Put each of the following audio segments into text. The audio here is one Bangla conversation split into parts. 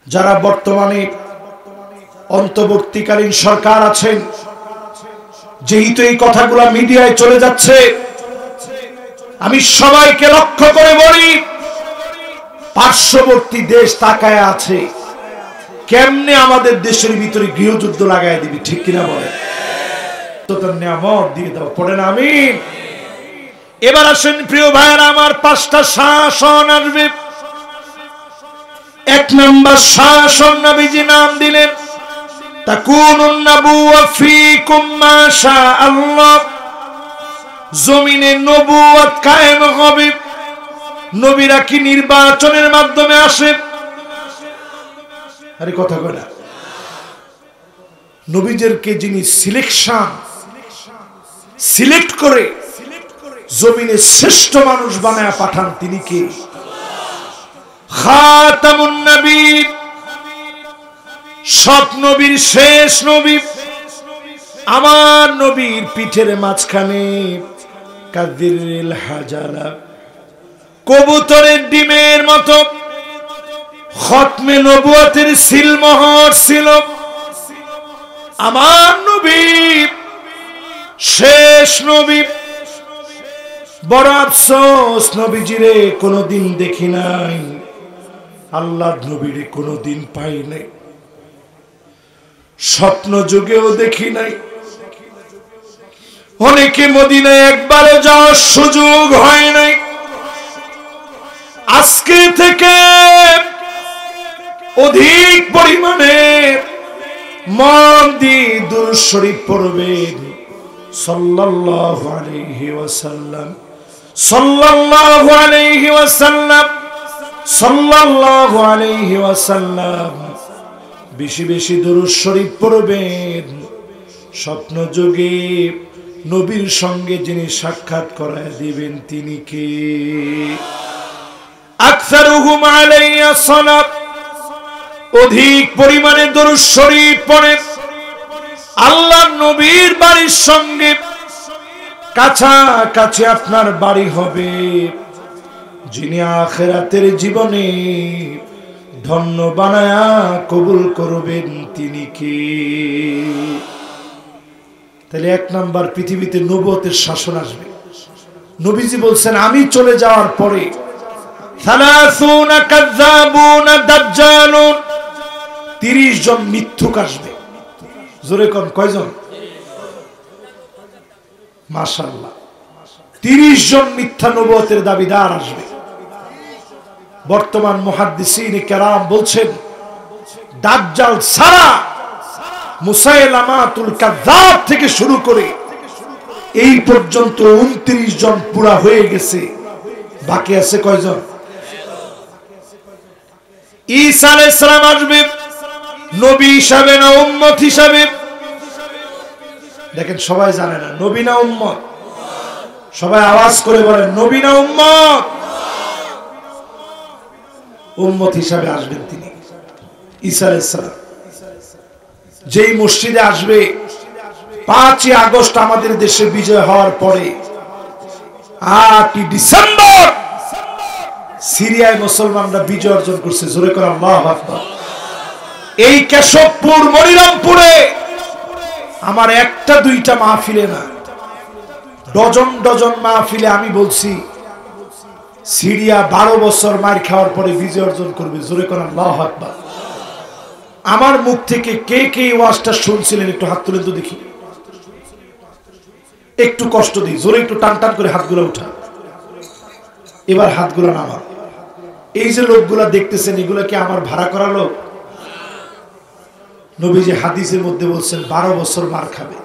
যারা বর্তমানে অন্তর্বর্তীকালীন সরকার আছেন, যেহেতু এই কথাগুলো মিডিয়ায় চলে যাচ্ছে, আমি সবাইকে লক্ষ্য করে বলি, পার্শ্ববর্তী দেশ তাকায় আছে কেমনে আমাদের দেশের ভিতরে গৃহযুদ্ধ লাগায় দিবি, ঠিক কিনা বলে? তো তার নিয়ামত দিয়ে দাও, পড়েন আমিন। এবার আসেন প্রিয় ভাইয়েরা আমার, 5টা শাসন আসবে। 1 নম্বর শাসন নবীজি নাম দিলেন তাকুনুন নবুওয়া ফীকুম মা শাআল্লাহ। জমিনে নবুয়ত কায়েম হবে। নবীরা কি নির্বাচনের মাধ্যমে আসে? আরে কথা কয় না। নবীদেরকে যিনি সিলেক্ট করে জমিনে শ্রেষ্ঠ মানুষ বানায় পাঠান, তিনি কে? খাতামুন নবী, সব নবীর শেষ নবী। আমার নবীর পিঠের মাঝখানে কাদিরুল হাজারা, কবুতরের ডিমের মতো খতমে নবুয়তের সিলমোহর ছিল। আমার নবী শেষ নবী। বড় আফসোস, নবীজিরে কোনদিন দেখি নাই, আল্লাহর নবীরে কোনদিন পাই নাই, স্বপ্ন যুগেও দেখি নাই। অনেকে মদিনায় একবারও যাওয়ার সুযোগ হয় নাই। আজকে থেকে অধিক পরিমাণে মন দিয়ে দুরূদ শরীফ পড়বেন। সাল্লাল্লাহু আলাইহি ওয়াসাল্লাম, সাল্লাল্লাহু আলাইহি ওয়াসাল্লাম, সাল্লাল্লাহু আলাইহি ওয়াসাল্লাম। বেশি বেশি দুরূদ শরীফ পড়বেন। স্বপ্ন যোগে নবীর সঙ্গে যিনি সাক্ষাৎ করায় দিবেন, তিনি কে? আকসারুহুম আলাইয়া সালাত, অধিক পরিমাণে দুরূদ শরীফ পড়েন। আল্লাহর নবীর বাড়ির সঙ্গে কাছাকাছি আপনার বাড়ি হবে। যিনি আখিরাতের জীবনে ধন্য বানায়া কবুল করবেন, তিনি কে? তাহলে 1 নাম্বার, পৃথিবীতে নবুয়তের শাসন আসবে। নবীজি বলছেন, আমি চলে যাওয়ার পরে 30 কাযযাবুন দাজ্জালুন, 30 জন মিথ্যুক আসবে। জোরে কোন কয়জন? মাশাআল্লাহ, 30 জন মিথ্যা নবুয়তের দাবিদার আসবে। বর্তমান মুহাদ্দিসিন কেরাম বলছেন, দাজ্জাল ছাড়া মুসাইলামাতুল কাযযাব থেকে শুরু করে এই পর্যন্ত 29 জন পুরা হয়ে গেছে। বাকি আছে কয়জন? ঈসা আলাইহিস সালাম আসবে, নবী হিসাবে না উম্মত হিসাবে? দেখেন সবাই জানে না নবী না উম্মত। সবাই আওয়াজ করে বলেন, নবী না উম্মত? উম্মত হিসাবে আসবেন তিনি, ঈসা আলাইহিস সালাম। যেই মসজিদে আসবে 5ই আগস্ট আমাদের দেশে বিজয় হওয়ার পরে 8ই ডিসেম্বর সিরিয়ায় মুসলমানরা বিজয় অর্জন করছে। জোরে করে আল্লাহু আকবার। এই কেশবপুর মনিরামপুরে আমার 1টা 2টা মাহফিলে না, ডজন ডজন মাহফিলে আমি বলছি, সিরিয়া 12 বছর মার খাওয়ার পরে বিজয় অর্জন করবে। জোরে করে আল্লাহু আকবার। আমার মুখ থেকে কে কে ওয়াজটা শুনছিলেন একটু হাত তুলে তো দেখি। একটু কষ্ট দিই, জোরে একটু টান টান করে হাতগুলো উঠা। এবার হাতগুলো নামা। এই যে লোকগুলা দেখতেছেন, এগুলা কি আমার ভাড়া করা লোক? নবীজি হাদিসের মধ্যে বলছেন 12 বছর মার খাবে।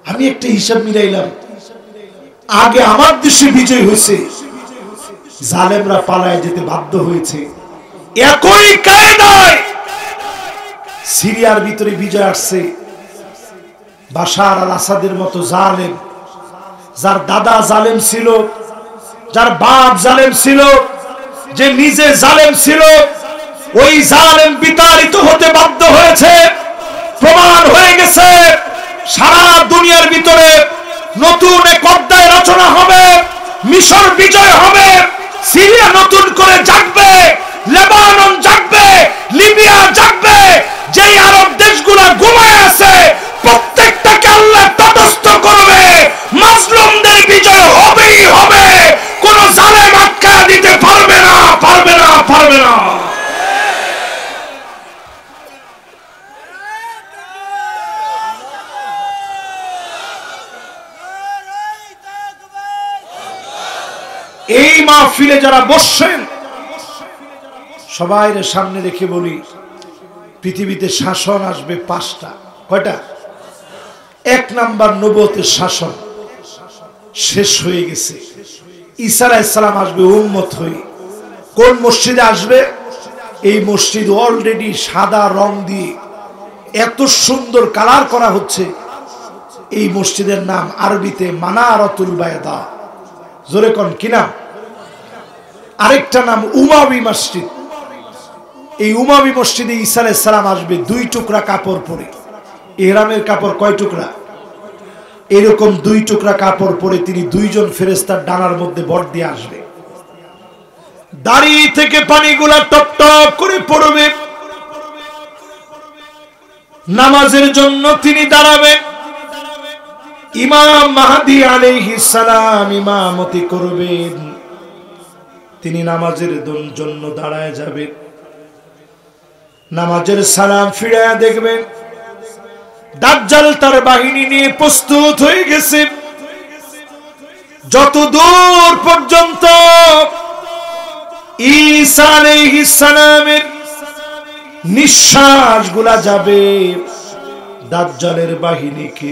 আমি একটা হিসাব মিলাইলাম, আগে আমার দেশে বিজয় হয়েছে, জালেমরা পালায় যেতে বাধ্য হয়েছে। একই কায়দায় সিরিয়ার ভিতরে বিজয় আসছে। বাশার আল আসাদের মতো জালেম, যার দাদা জালেম ছিল, যার বাপ জালেম ছিল, যে নিজে জালেম ছিল, ওই জালেম বিতাড়িত হতে বাধ্য হয়েছে। প্রমাণ হয়ে গেছে সারা দুনিয়ার ভিতরে নতুন এক অধ্যায় রচনা হবে। মিশর বিজয় হবে, সিরিয়া নতুন করে জাগবে, লেবানন জাগবে, এই মাহফিলে যারা বসছেন সবাই সামনে রেখে বলি, পৃথিবীতে শাসন আসবে 5টা। কয়টা? 1 নাম্বার নবুয়তের শাসন শেষ হয়ে গেছে। ঈসা আলাইহিস সালাম আসবে উম্মত হয়ে। কোন মসজিদে আসবে? এই মসজিদ অলরেডি সাদা রং দিয়ে এত সুন্দর কালার করা হচ্ছে। এই মসজিদের নাম আরবিতে মানারাতুল বায়দা। জোরে কোন কি নাম? আরেকটা নাম উমাবি মসজিদ। এই উমাবি মসজিদে ঈসা আলাইহিস সালাম আসবে 2 টুকরা কাপড় পরে। ইহরামের কাপড় কয় টুকরা? এরকম 2 টুকরা কাপড় পরে তিনি 2 জন ফেরেশতার ডানার মধ্যে ভর দিয়ে আসবে। দাড়ি থেকে পানিগুলা টপ টপ করে পড়বে। নামাজের জন্য তিনি দাঁড়াবেন। ইমাম মাহদী আলাইহিস সালাম ইমামতি করবেন। তিনি নামাজের জন্য দাঁড়ায় যাবেন। নামাজের সালাম ফিরায়া দেখবেন দাজ্জাল তার বাহিনী নিয়ে প্রস্তুত হয়ে গেছে। যত দূর পর্যন্ত ঈসা আলাইহিস সালামের নিঃশ্বাস গুলা যাবে, দাজ্জালের বাহিনীকে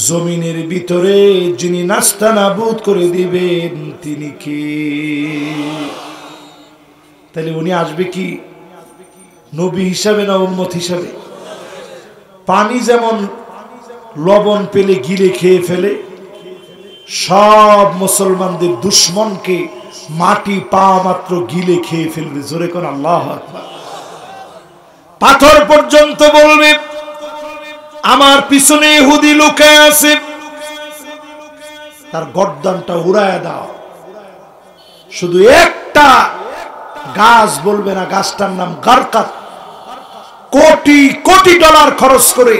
জমিনের ভিতরে যিনি নাস্তানাবুদ করে দিবেন তিনি কে? তাহলে উনি আসবে কি নবী হিসাবে না উম্মত হিসাবে? পানি যেমন লবণ পেলে গিলে খেয়ে ফেলে, সব মুসলমানদের দুশ্মনকে মাটি পাওয়া মাত্র গিলে খেয়ে ফেলবে। জোরে কোন আল্লাহু আকবার। পাথর পর্যন্ত বলবে আমার পিছনে ইহুদি লুকায় আছে, তার গর্দানটা উড়ায় দাও। শুধু একটা গাছ বলবে না, গাছটার নাম গারকাত। কোটি কোটি ডলার খরচ করে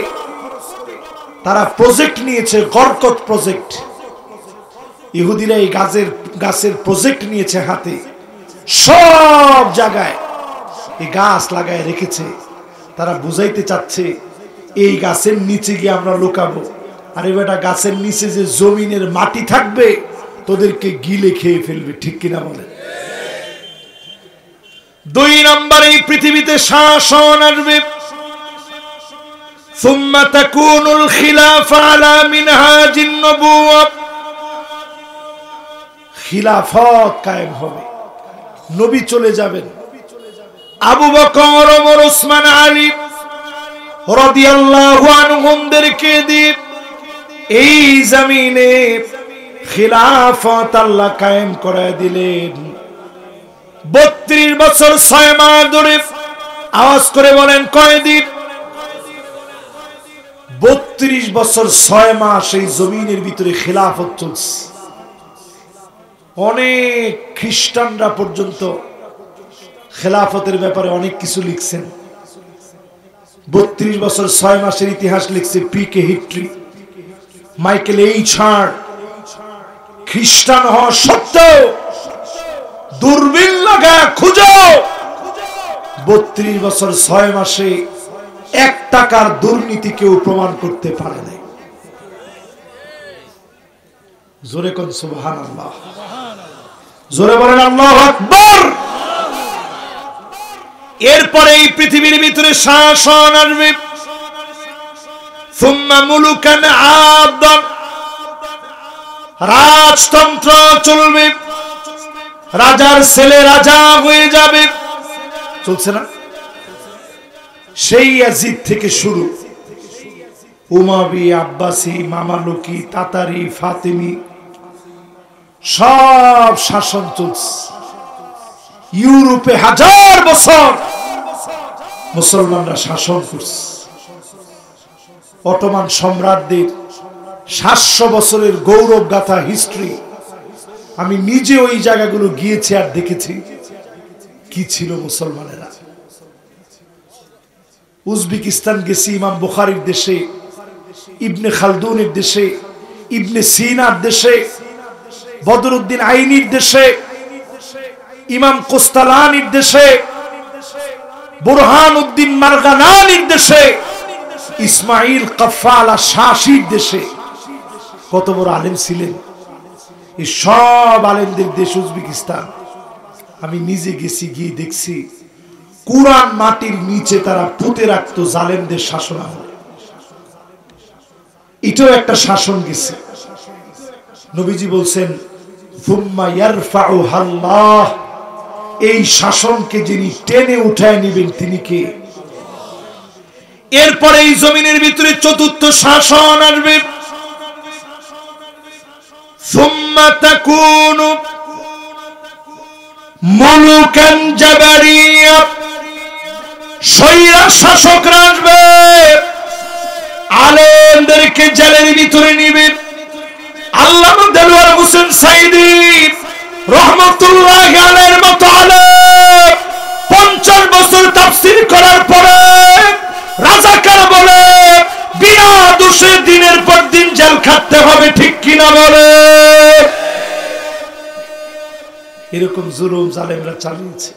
তারা প্রজেক্ট নিয়েছে, গরকত প্রজেক্ট। ইহুদিরা এই গাছের প্রজেক্ট নিয়েছে হাতে, সব জায়গায় এই গাছ লাগায় রেখেছে। তারা বুঝাইতে চাচ্ছে এই গাছের নিচে গিয়ে আমরা লুকাবো। আরে বেটা, গাছের নিচে যে জমিনের মাটি থাকবে তোদেরকে গিলে খেয়ে ফেলবে। ঠিক কিনা বলেন? 2 নম্বরে এই পৃথিবীতে শাসন আসবে। সুম্মা তাকুনুল খিলাফা আলা মিনহাজিন নবুওয়া। খিলাফত কায়েম হবে, নবী চলে যাবেন। আবু বকর, ওমর, ওসমান, আলী রাদিয়াল্লাহু আনহুমদেরকে দিয়ে এই জমিনে খিলাফত আল্লাহ কায়েম করে দিলেন। 32 বছর 6 মাস ধরে, আওয়াজ করে বলেন কয়দিন? 32 বছর 6 মাস এই জমিনের ভিতরে খিলাফত চলছে। অনেক খ্রিস্টানরা পর্যন্ত খেলাফতের ব্যাপারে অনেক কিছু লিখছেন। 32 বছর 6 মাসের ইতিহাস লিখছে পিকে হিস্ট্রি, মাইকেল এইচ হার্ট। খ্রিস্টান হওয়া সত্ত্বেও দূরবীন লাগা খুঁজো 32 বছর 6 মাসে 1 টাকার দুর্নীতি কেউ প্রমাণ করতে পারে নাই। জোরে কোন সুবহানাল্লাহ, জোরে বলেন আল্লাহু আকবার। এরপরে এই পৃথিবীর ভিতরে শাসন আসবে। সুম্মা মুলুকান আবদান, রাজতন্ত্র চলবে। রাজার ছেলে রাজা হয়ে যাবে। চলছে না? সেই ইয়াজিদ থেকে শুরু, উমাবি, আব্বাসি, মামালুকি, তাতারি, ফাতেমি, সব শাসন চলছে। ইউরোপে 1000 বছর মুসলমানরা শাসন করছে। অটোমান সম্রাটদের 700 বছরের গৌরব গাথা হিস্ট্রি। আমি নিজে ওই জায়গাগুলো গিয়েছি আর দেখেছি কি ছিল মুসলমানেরা। উজবেকিস্তান গেছি, ইমাম বুখারীর দেশে, ইবনে খালদুনের দেশে, ইবনে সিনার দেশে, বদরুদ্দিন আইনির দেশে, ইমাম কোস্তালানির দেশে, বুরহানুদ্দিন মারগানানির দেশে, ইসমাইল কাফফালা শাসির দেশে। কত বড় আলেম ছিলেন! এই সব আলেমদের দেশ উজবেকিস্তান। আমি নিজে গেছি, গিয়ে দেখছি কুরআন মাটির নিচে তারা পুঁতে রাখতো জালেমদের শাসন আমলে। এটাও একটা শাসন গেছে। নবীজি বলছেন সুম্মা ইয়ারফাউহা আল্লাহ, এই শাসনকে যিনি টেনে উঠায় নেবেন তিনি কে? এরপরে এই জমিনের ভিতরে চতুর্থ শাসন আসবে। সুম্মা তাকুনু মুলুকান জাবারিয়া, স্বৈরা শাসকরা আসবে, আলেমদেরকে জেলের ভিতরে নিবে। আল্লামা দেলোয়ার হোসেন সাইদি রহমাতুল্লাহি আলাইহির মতো আলেম 50 বছর তাফসীর করার পরে রাজাকার বলে বিনা দোষে দিনের পর দিন জেল খাটতে হবে, ঠিক কিনা বলে? এরকম জুলুম জালেমরা চালিয়েছে।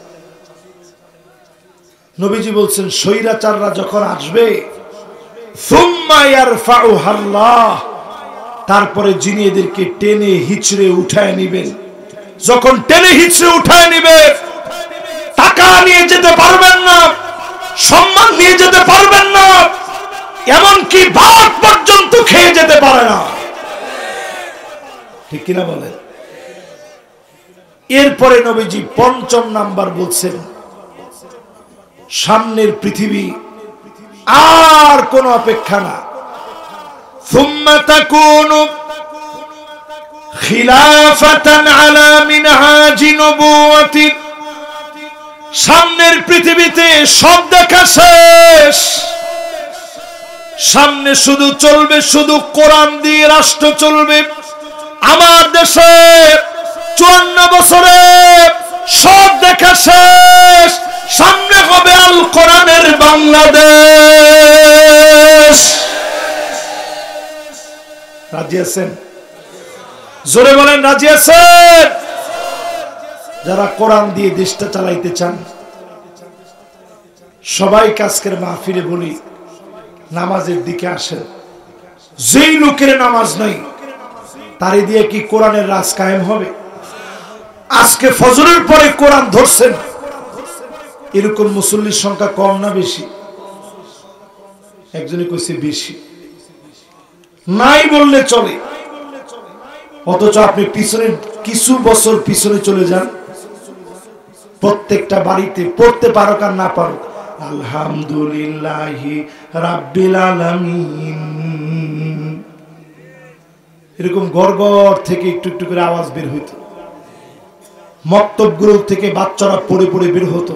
নবীজি বলছেন স্বৈরাচাররা যখন আসবে সুম্মা ইয়ারফাউহা আল্লাহ, তারপরে যিনি এদেরকে টেনে হিচড়ে উঠায় নিবেন। যখন টেনে হিচড়ে উঠায় নিবে, টাকা নিয়ে যেতে পারবেন না, সম্মান নিয়ে যেতে পারবেন না, এমনকি ভাত পর্যন্ত খেয়ে যেতে পারে না, ঠিক কিনা বলেন? এরপরে নবীজি 5ম নাম্বার বলছেন সামনের পৃথিবী আর কোন অপেক্ষা না। সুম্মা তাকুনু খিলাফাতান আলা মিনহাজি নবুওয়াতি, সামনের পৃথিবীতে সব দেখা শেষ, সামনে শুধু চলবে, শুধু কোরআন দিয়ে রাষ্ট্র চলবে। আমার দেশে 54 বছরে সব দেখা শেষ, সামনে হবে আল কোরআনের বাংলাদেশ। রাজি আছেন? জোরে বলেন রাজি আছেন? যারা কোরআন দিয়ে দেশটা চালাইতে চান সবাই আজকের মাহফিলে বলি নামাজের দিকে আসেন। যেই লোকের নামাজ নাই তারে দিয়ে কি কোরআনের রাজ কায়েম হবে? আজকে ফজরের পরে কোরআন ধরছেন, এরকম মুসল্লির সংখ্যা কম না বেশি? একজনে কইছে বেশি, নাই বললে চলে। অথচ আপনি পিছনে কিছু বছর পিছনে চলে যান, প্রত্যেকটা বাড়িতে পড়তে পারো আর না পারো আলহামদুলিল্লাহি রাব্বিল আলামিন, এরকম গড়গড় থেকে একটু একটু করে আওয়াজ বের হইতো। মক্তবগুলো থেকে বাচ্চারা পড়ে পড়ে বের হতো।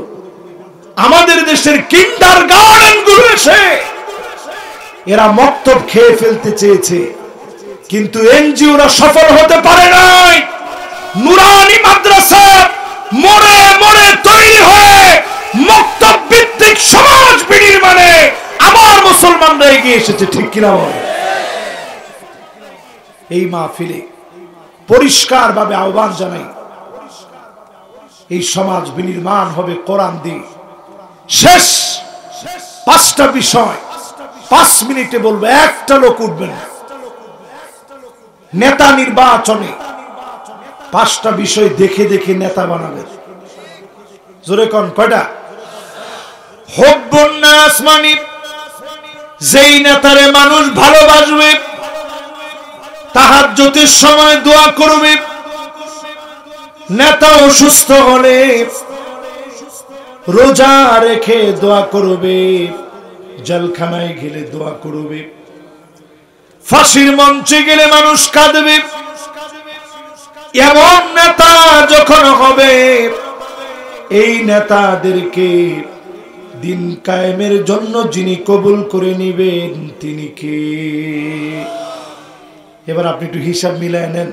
আমাদের দেশের কিন্ডারগার্টেন গুলো এসে এরা মক্তব খেয়ে ফেলতে চেয়েছে, কিন্তু এনজিওরা সফল হতে পারে নাই। নুরানি মাদ্রাসা মোড়ে মোড়ে তৈরি হয়ে মক্তব ভিত্তিক সমাজ বিনির্মাণে আমার মুসলমানরা এগিয়ে এসেছে, ঠিক কিনা বলে? এই মাহফিলে পরিষ্কার ভাবে আহ্বান জানাই, এই সমাজ বিনির্মাণ হবে কোরআন দিয়ে। শেষ 5টা বিষয় 5 মিনিটে বলবো, একটা লোক উঠবেন না। নেতা নির্বাচনে 5টা বিষয় দেখে দেখে নেতা বানাবেন। জোরে কোন কয়টা? হুব্বুন নাস, মানে যেই নেতারে মানুষ ভালোবাসবে, তাহাজ্জুদের সময় দোয়া করবে, নেতা অসুস্থ হলে রোজা রেখে দোয়া করবে, জেলখানায় গেলে দোয়া করবে, ফাঁসির মঞ্চে গেলে মানুষ কাঁদবে। এমন নেতা যখন হবে, এই নেতাদেরকে দিন কায়েমের জন্য যিনি কবুল করে নিবেন তিনি কে? এবার আপনি একটু হিসাব মিলায় নেন,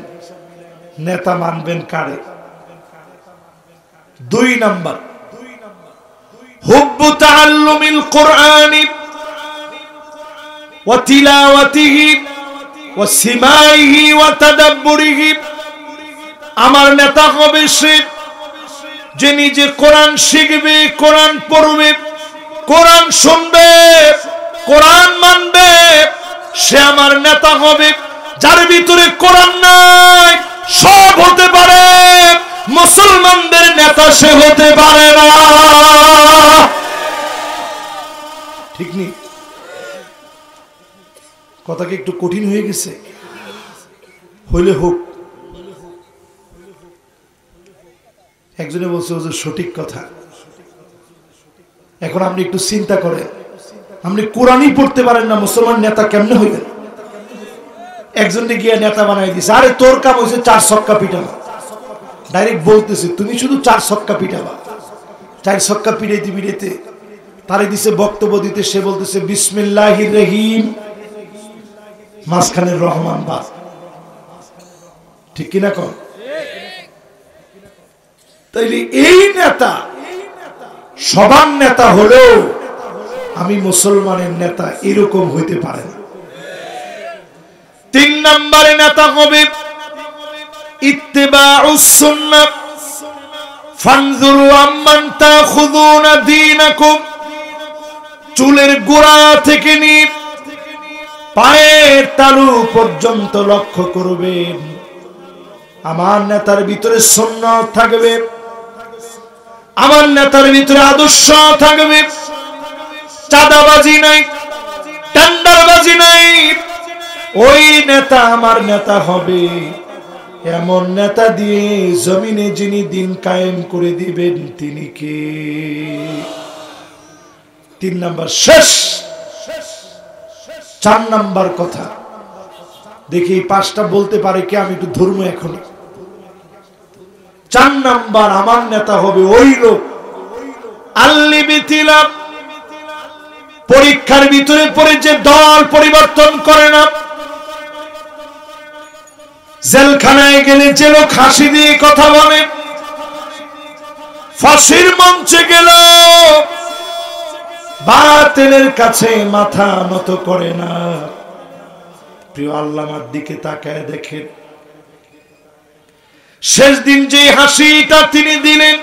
নেতা মানবেন কারে? 2 নাম্বার হুব্বু তাআল্লুমিল কুরআনি ওয়া তিলাওয়াতিহি ওয়া সিমাইহি ওয়া তাদাব্বুরিহি। আমার নেতা হবে সে যে নিজে কোরআন শিখবে, কোরআন পড়বে, কোরআন শুনবে, কোরআন মানবে। সে আমার নেতা হবে। যার ভিতরে কোরআন নাই, সব হতে পারে, মুসলমানদের নেতা সে হতে পারে না। ঠিক নেই? কথা কি একটু কঠিন হয়ে গেছে? হইলে হোক। একজনে বলছে ওদের সঠিক কথা। এখন আপনি একটু চিন্তা করেন, আপনি কোরআনই পড়তে পারেন না, মুসলমান নেতা কেমনে হইবেন? একজনকে গিয়ে নেতা বানাই দিছে, আরে তোর কাম হয়েছে 4 ছক্কা পিটাবা। ডাইরেক্ট বলতেছে তুমি শুধু 4 ছক্কা পিটাবা। 4 ছক্কা পিটাইতে পিটাইতে তারে দিছে বক্তব্য দিতে, সে বলতেছে বিসমিল্লাহির রহিম, মাঝখানে রহমান বাদ। ঠিক কিনা কন? তাইলে এই নেতা সবার নেতা হলেও আমি মুসলমানের নেতা এরকম হইতে পারে না। 3 নম্বরে নেতা হবে ইত্তিবাউস সুন্নাহ, ফানজুরু আম্মান তাখুযুনা দীনাকুম। চুলের গোড়া থেকে নিয়ে পায়ের তালু পর্যন্ত লক্ষ্য করবেন, আমার নেতার ভিতরে সুন্নাত থাকবে, আমার নেতার ভিতরে আদর্শ থাকবে। চাঁদাবাজি নাই, টেন্ডারবাজি নাই। ওই নেতা আমার নেতা হবে। এমন নেতা দিয়ে জমিনে যিনি দিন কায়েম করে দিবেন তিনি কে? 3 নাম্বার শেষ। 4 নাম্বার কথা দেখি 5টা বলতে পারে কে? আমি একটু ধর্ম এখন। 4 নাম্বার আমার নেতা হবে ওই লোক আল্লিবিতিলা, পরীক্ষার ভিতরে পড়ে যে দল পরিবর্তন করে না। জেলখানায় গেলে যে লোক হাসি দিয়ে কথা বলে, ফাঁসির মঞ্চে গেল বাতিলের কাছে মাথা নত করে না। প্রিয় আল্লামার দিকে তাকায় দেখেন, শেষ দিন যে হাসিটা তিনি দিলেন,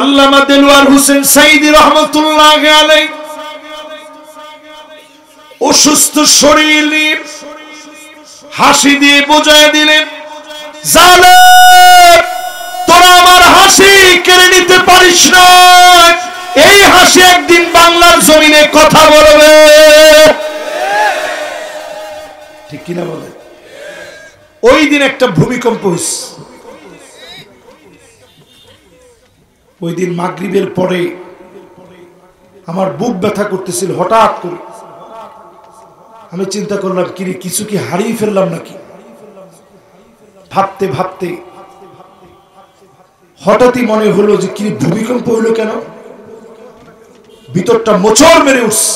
আল্লামা দেলোয়ার হোসেন সাইদি রহমতুল্লাহ আলাইহি অসুস্থ শরীর নিয়ে হাসি দিয়ে বোঝায় দিলেন, জালেম তোরা আমার হাসি কেড়ে নিতে পারিস না, এই হাসি একদিন বাংলার জমিনে কথা বলবে। ঠিক কিনা বলে? ওই দিন একটা ভূমিকম্প হয়েছে। ওই দিন মাগরিবের পরে আমার বুক ব্যথা করতেছিল হঠাৎ করে। আমি চিন্তা করলাম কিরে কিছু কি হারিয়ে ফেললাম নাকি। ভাবতে ভাবতে হঠাৎই মনে হলো যে কি ভূমিকম্প হইলো কেন, ভিতরটা মোচড় মেরে উঠছে।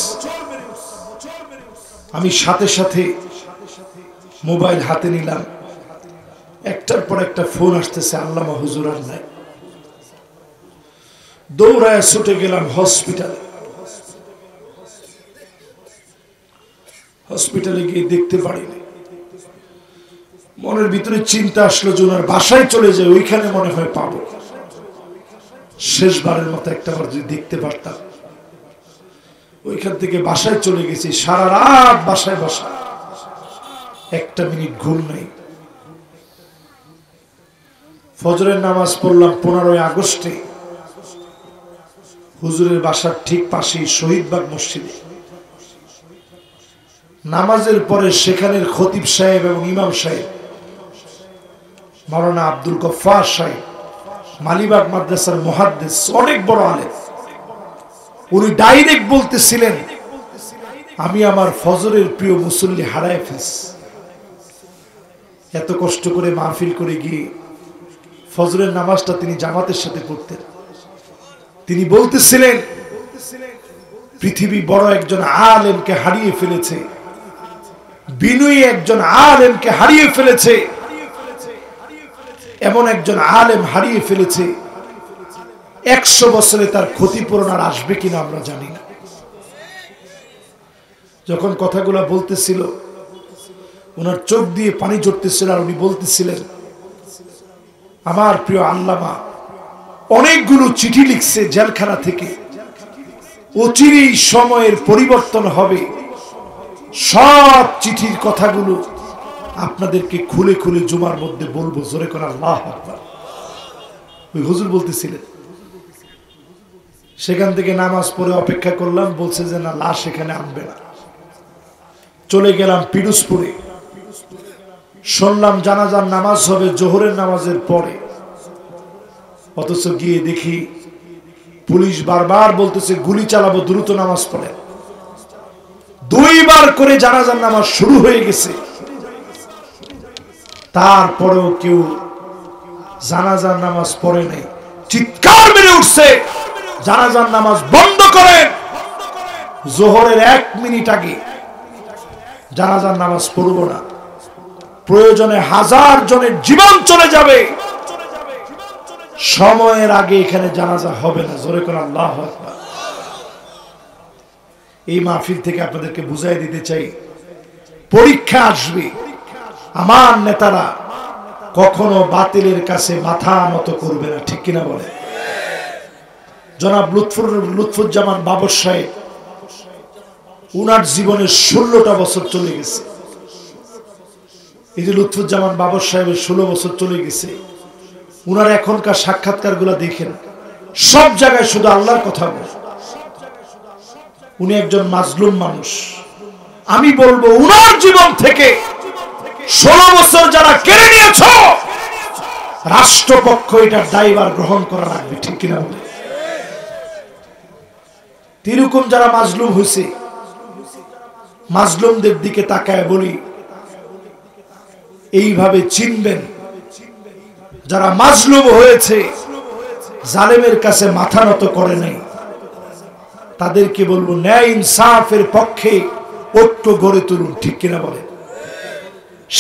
আমি সাথে সাথে মোবাইল হাতে নিলাম, একটার পর একটা ফোন আসতেছে, আল্লামা হুজুর আর নাই। দৌড়ায় ছুটে গেলাম হসপিটালে। হসপিটালে গিয়ে দেখতে পারিনি। মনের ভিতরে চিন্তা আসলো যে ওনার বাসায় চলে যায়, ওইখানে মনে হয় পাবো। শেষবারের মতো একটাবার যদি দেখতে পারতাম। ওইখান থেকে বাসায় চলে গেছি, সারা রাত বাসায় বসা, 1 মিনিট ঘুম নাই। ফজরের নামাজ পড়লাম 15 আগস্টে হুজুরের বাসার ঠিক পাশেই শহীদবাগ মসজিদে। নামাজের পরে সেখানের খতিব সাহেব এবং ইমাম সাহেব মাওলানা আব্দুল গফফার সাহেব, মালিবাগ মাদ্রাসার মুহাদ্দিস, অনেক বড় আলেম, উনি ডাইরেক্ট বলতেছিলেন আমি আমার ফজরের প্রিয় মুসল্লি হারায় ফেলছি। এত কষ্ট করে মাহফিল করে গিয়ে ফজরের নামাজটা তিনি জামাতের সাথে পড়তেন। তিনি বলতেছিলেন পৃথিবী বড় একজন আলেমকে হারিয়ে ফেলেছে, বিনয়ী একজন আলেমকে হারিয়ে ফেলেছে, এমন একজন আলেম হারিয়ে ফেলেছে 100 বছরে তার ক্ষতিপূরণ আর আসবে কিনা আমরা জানি না। যখন কথাগুলো বলতেছিল ওনার চোখ দিয়ে পানি ঝরতেছিল, আর উনি বলতেছিলেন আমার প্রিয় আল্লামা অনেকগুলো চিঠি লিখছে জেলখানা থেকে, অচিরেই সময়ের পরিবর্তন হবে, সব চিঠির কথাগুলো আপনাদেরকে খুলে খুলে জুমার মধ্যে বলবো, জোরে করে আল্লাহু আকবার। ওই হুজুর বলতেছিলেন, সেখান থেকে নামাজ পড়ে অপেক্ষা করলাম, বলছে যে না, লাশ এখানে আনবে না। চলে গেলাম পিরোজপুরে, শুনলাম জানাজার নামাজ হবে জোহরের নামাজের পরে। অথচ গিয়ে দেখি পুলিশ বারবার বলতেছে গুলি চালাবো, দ্রুত নামাজ পড়ে। 2 বার করে জানাজার নামাজ শুরু হয়ে গেছে, তারপরেও কেউ জানাজার নামাজ পড়ে নাই। চিৎকার মেরে উঠছে, জানাজার নামাজ বন্ধ করেন, জোহরের 1 মিনিট আগে জানাজার নামাজ পড়ব না, প্রয়োজনে 1000 জনের জীবন চলে যাবে, সময়ের আগে এখানে জানাজা হবে না। জোরে করে আল্লাহু আকবার। এই মাহফিল থেকে আপনাদেরকে বুঝাই দিতে চাই, পরীক্ষা আসবে, আমার নেতারা কখনো বাতিলের কাছে মাথা নত করবে না, ঠিক কিনা বলে? জনাব লুৎফুজ্জামান বাবর সাহেব, উনার জীবনের 16টা বছর চলে গেছে। এই যে লুৎফুজ্জামান বাবর সাহেবের 16 বছর চলে গেছে, উনার এখনকার সাক্ষাৎকার গুলা দেখেন, সব জায়গায় শুধু আল্লাহর কথা বলে। উনি একজন মাজলুম মানুষ। আমি বলবো উনার জীবন থেকে 16 বছর যারা কেড়ে নিয়েছ, রাষ্ট্রপক্ষ এটার দায়ভার গ্রহণ করা লাগবে, ঠিক কিনা বলে? এরকম যারা মাজলুম হয়েছে, মাজলুমদের দিকে তাকায় বলি, এইভাবে চিনবেন যারা মাজলুম হয়েছে, জালেমের কাছে মাথা নত করে নাই, তাদেরকে বলবো ন্যায় ইনসাফের পক্ষে ঐক্য গড়ে তুলুন, ঠিক কিনা বলে?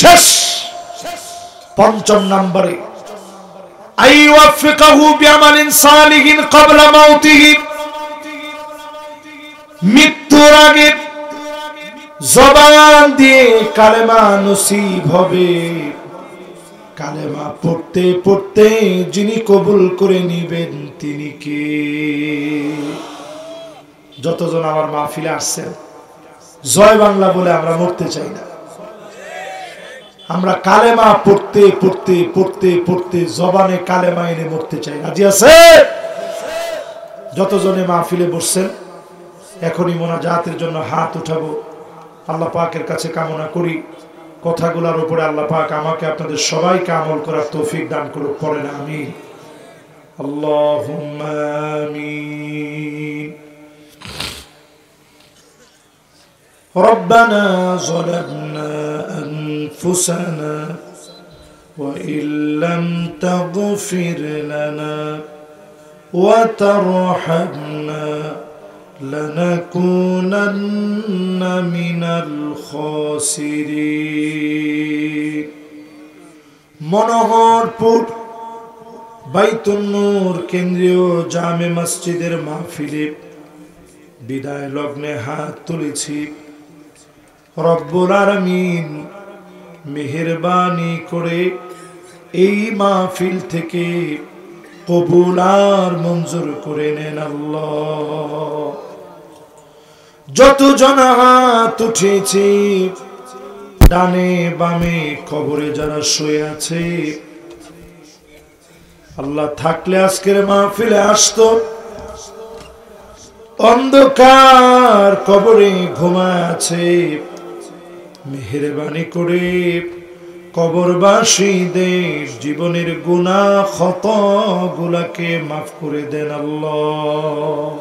শেষ 5 নম্বরে, আইওয়াফিকাহু বিআমালিন সালিহিন ক্বাবলা মাউতিহি, মৃত্যুর আগে জবান দিয়ে কালেমা নসিব হবে। কালেমা পড়তে পড়তে যিনি কবুল করে নিবেন তিনি কে? যতজন আমার মাহফিলে আসছেন, জয় বাংলা বলে আমরা মরতে চাই না। আমরা কালেমা পড়তে পড়তে পড়তে পড়তে জবানে কালেমা এনে মরতে চাই। রাজি আছে? যতজনে মাহফিলে বসছেন, এখনই মোনাজাতের জন্য হাত উঠাবো। আল্লাহ পাকের কাছে কামনা করি কথাগুলোর উপরে আল্লাহ পাক আমাকে আপনাদের সবাইকে আমল করার তৌফিক দান করুক। পড়েন আমিন। আল্লাহুম্মা আমিন। রব্বানা যালামনা আনফুসানা ওয়া ইল্লাম তাগফির লানা ওয়া তারহামনা لنكونن من الخاسرين। মনোহরপুর বাইতুন নূর কেন্দ্রীয় জামে মসজিদের মাহফিলে বিদায় লগ্নে হাত তুলেছি। রব্বুল আলামিন মেহেরবানি করে এই মাহফিল থেকে কবুল আর মঞ্জুর করে নেন আল্লাহ। যত জন হাত উঠেছে, ডানে বামে কবরে যারা শুয়ে আছে, আল্লাহ থাকলে আজকের মাহফিলে আসতো, অন্ধকার কবরে ঘুমায় আছে, মেহেরবানি করে কবরবাসীদের জীবনের গুনাহ খতাগুলোকে মাফ করে দেন আল্লাহ।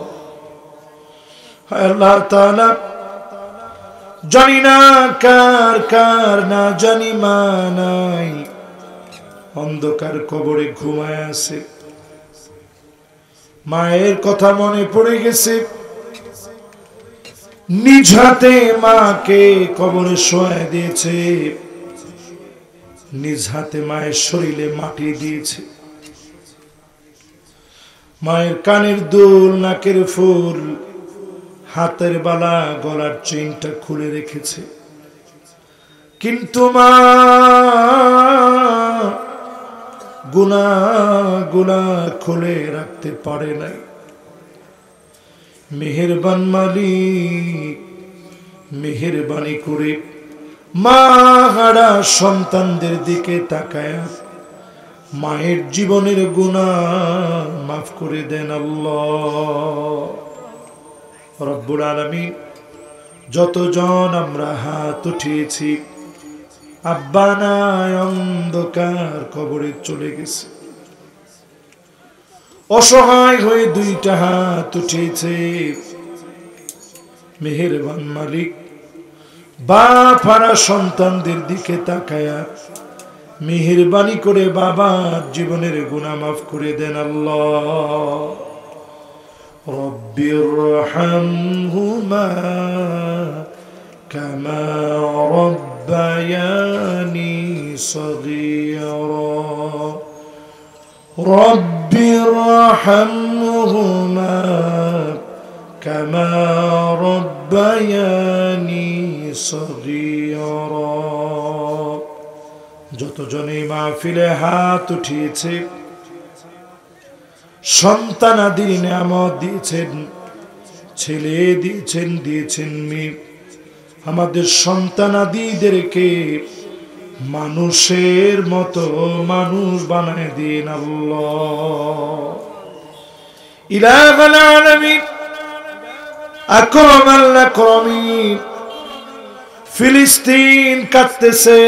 আল্লাহ তাআলা জানি না কার কার না জানি মা নাই, অন্ধকার কবরে ঘুমায় আছে, মায়ের কথা মনে পড়ে গেছে, নিজ হাতে মাকে কবরে শোয়ায় দিয়েছে, নিজ হাতে মায়ের শরীরে মাটি দিয়েছে, মায়ের কানের দুল, নাকের ফুল, হাতের বালা, গলার চেইনটা খুলে রেখেছে, কিন্তু মা গুনাহগুলা খুলে রাখতে পারে নাই। মেহেরবান মালিক, মেহেরবানি করে মা হারা সন্তানদের দিকে তাকায় মায়ের জীবনের গুনাহ মাফ করে দেন আল্লাহ রব্বুল আলামিন। যতজন আমরা হাত উঠিয়েছি আব্বা নাই অন্ধকার কবরে চলে গেছে, অসহায় হয়ে দুইটা হাত উঠিয়েছে, মেহেরবান মালিক বাপ হারা সন্তানদের দিকে তাকায়া মেহেরবানি করে বাবার জীবনের গুনাহ মাফ করে দেন আল্লাহ। রব্বিরহামহুমা কামা রব্বায়ানি সগীরা রব্বিরহামহুমা কামা রব্বায়ানি সগীরা। যতজনে মাহফিলে হাত উঠিয়েছে সন্তানাদি নিয়ামত দিয়েছেন, ছেলে দিয়েছেন, দিয়েছেন মেয়ে, আমাদের সন্তানাদিদেরকে মানুষের মতো মানুষ বানায় দিন আল্লাহ। ইলাহুল আলামিন আকরামাল আকরামিন। ফিলিস্তিন কাঁদতেছে,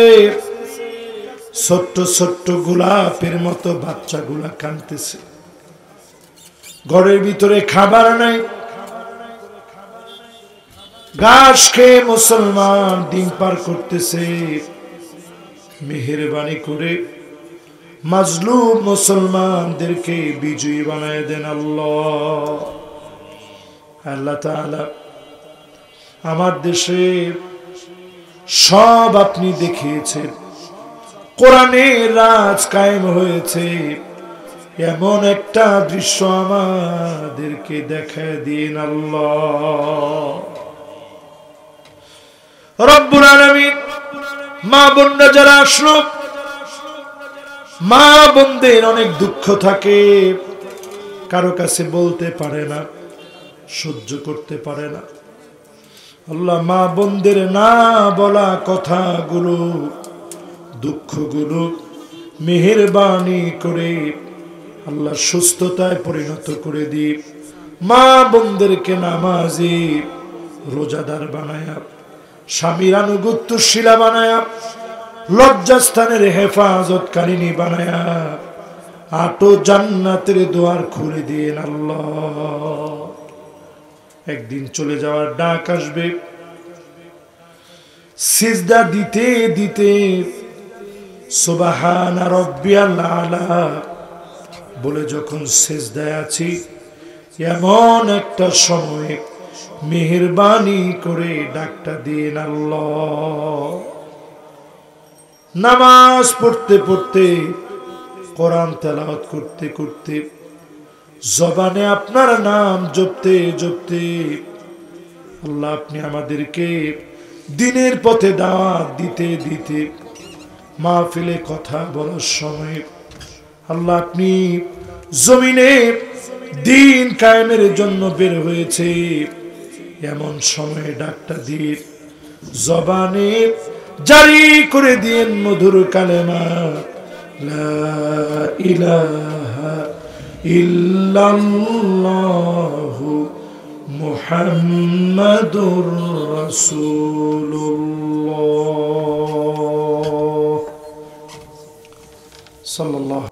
ছোট্ট ছোট্ট গোলাপের মতো বাচ্চাগুলা কাঁদতেছে, ঘরের ভিতরে খাবার নাই, ঘাস খেয়ে মুসলমান দিন পার করতেছে। মেহেরবানি করে মাজলুম মুসলমানদেরকে বিজয়ী বানায় দেন আল্লাহ। আল্লাহ তাআলা আমার দেশে সব আপনি দেখিয়েছেন, কোরআনের রাজ কায়েম হয়েছে, এমন একটা দৃশ্য আমাদেরকে দেখায় দিন আল্লাহ রব্বুল আলামিন। মা বোনরা যারা আসলো, মা বোনদের অনেক দুঃখ থাকে, কারো কাছে বলতে পারে না, সহ্য করতে পারে না। আল্লাহ মা বোনদের না বলা কথাগুলো, দুঃখগুলো মেহেরবানি করে আল্লাহ সুস্থতায় পরিণত করে দি। মা বোনদেরকে নামাজি রোজাদার বানায়া, স্বামীর আনুগত্যশীলা বানায়া, লজ্জাস্থানের হেফাজতকারিনী বানায়া আটো জান্নাতের দুয়ার খুলে দিন আল্লাহ। একদিন চলে যাওয়ার ডাক আসবে, সিজদা দিতে দিতে সুবহানা রাব্বিয়াল আলা বলে যখন সিজদায় আছি, এমন একটা সময় মেহেরবানি করে ডাকটা দিন আল্লাহ। নামাজ পড়তে পড়তে, কোরআন তেলাওয়াত করতে করতে, জবানে আপনার নাম জপতে জপতে আল্লাহ আপনি আমাদেরকে দিনের পথে দাওয়াত দিতে দিতে, মাহফিলে কথা বলার সময় আল্লাহ আপনি জমিনে দিন কায়েমের জন্য বের হয়েছে, এমন সময়ে ডাকটা দিয়ে জবানে জারি করে দিন মধুর কালেমা লা ইলাহা ইল্লাল্লাহু মুহাম্মাদুর রাসূলুল্লাহ সাল্লাল্লাহু